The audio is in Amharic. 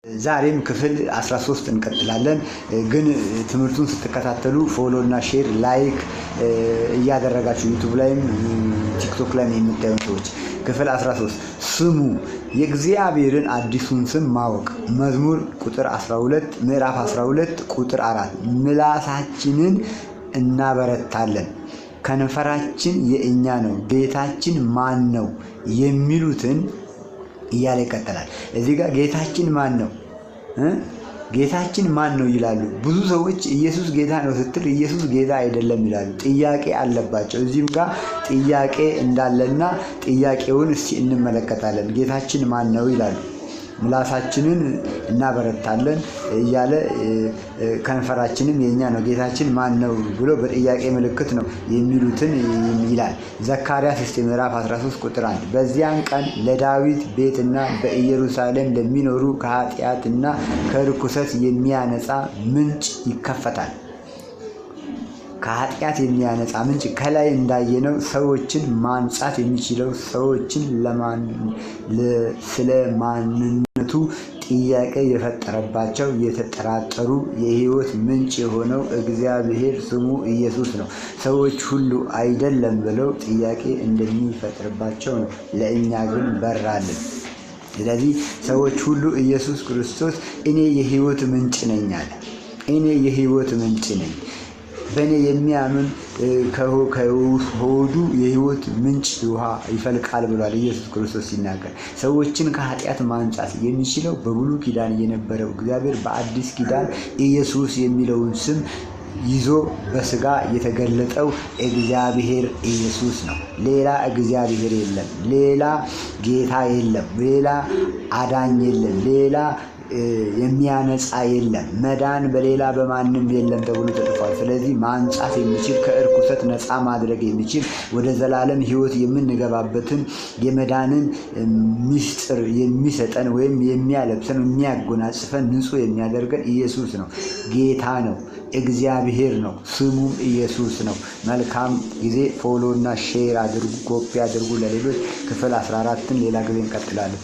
ዛሬም ክፍል 13 እንቀጥላለን። ግን ትምህርቱን ስትከታተሉ ፎሎ እና ሼር ላይክ እያደረጋችሁ ዩቲዩብ ላይም ቲክቶክ ላይም የምታዩ ሰዎች ክፍል 13 ስሙ የእግዚአብሔርን አዲሱን ስም ማወቅ መዝሙር ቁጥር 12 ምዕራፍ 12 ቁጥር 4 ምላሳችንን እናበረታለን ከንፈራችን የእኛ ነው ጌታችን ማን ነው የሚሉትን እያለ ይቀጥላል። እዚህ ጋር ጌታችን ማን ነው ጌታችን ማን ነው ይላሉ። ብዙ ሰዎች ኢየሱስ ጌታ ነው ስትል ኢየሱስ ጌታ አይደለም ይላሉ። ጥያቄ አለባቸው። እዚህም ጋር ጥያቄ እንዳለና ጥያቄውን እስቲ እንመለከታለን። ጌታችን ማን ነው ይላሉ። ምላሳችንን እናበረታለን እያለ ከንፈራችንም የኛ ነው ጌታችን ማን ነው ብሎ በጥያቄ ምልክት ነው የሚሉትን ይላል። ዘካርያስ ምዕራፍ 13 ቁጥር 1 በዚያን ቀን ለዳዊት ቤትና በኢየሩሳሌም ለሚኖሩ ከኃጢአትና ከርኩሰት የሚያነጻ ምንጭ ይከፈታል። ከኃጢአት የሚያነጻ ምንጭ ከላይ እንዳየነው ሰዎችን ማንጻት የሚችለው ሰዎችን ስለ ማንነቱ ጥያቄ የፈጠረባቸው የተጠራጠሩ የሕይወት ምንጭ የሆነው እግዚአብሔር ስሙ ኢየሱስ ነው። ሰዎች ሁሉ አይደለም ብለው ጥያቄ እንደሚፈጥርባቸው ነው። ለእኛ ግን በራልን። ስለዚህ ሰዎች ሁሉ ኢየሱስ ክርስቶስ እኔ የሕይወት ምንጭ ነኝ አለ። እኔ የሕይወት ምንጭ ነኝ፣ በእኔ የሚያምን ከሆዱ የሕይወት ምንጭ ውሃ ይፈልቃል ብሏል ኢየሱስ ክርስቶስ ሲናገር። ሰዎችን ከኃጢአት ማንጻት የሚችለው በብሉይ ኪዳን የነበረው እግዚአብሔር በአዲስ ኪዳን ኢየሱስ የሚለውን ስም ይዞ በስጋ የተገለጠው እግዚአብሔር ኢየሱስ ነው። ሌላ እግዚአብሔር የለም፣ ሌላ ጌታ የለም፣ ሌላ አዳኝ የለም፣ ሌላ የሚያነጻ የለም፣ መዳን በሌላ በማንም የለም ተብሎ ተጽፏል። ስለዚህ ማንጻት የሚችል ከእርኩሰት ነፃ ማድረግ የሚችል ወደ ዘላለም ሕይወት የምንገባበትን የመዳንን ምስጢር የሚሰጠን ወይም የሚያለብሰን የሚያጎናጽፈን ንጹህ የሚያደርገን ኢየሱስ ነው። ጌታ ነው፣ እግዚአብሔር ነው፣ ስሙም ኢየሱስ ነው። መልካም ጊዜ። ፎሎ እና ሼር አድርጉ፣ ኮፒ አድርጉ ለሌሎች። ክፍል 14ን ሌላ ጊዜ እንቀጥላለን።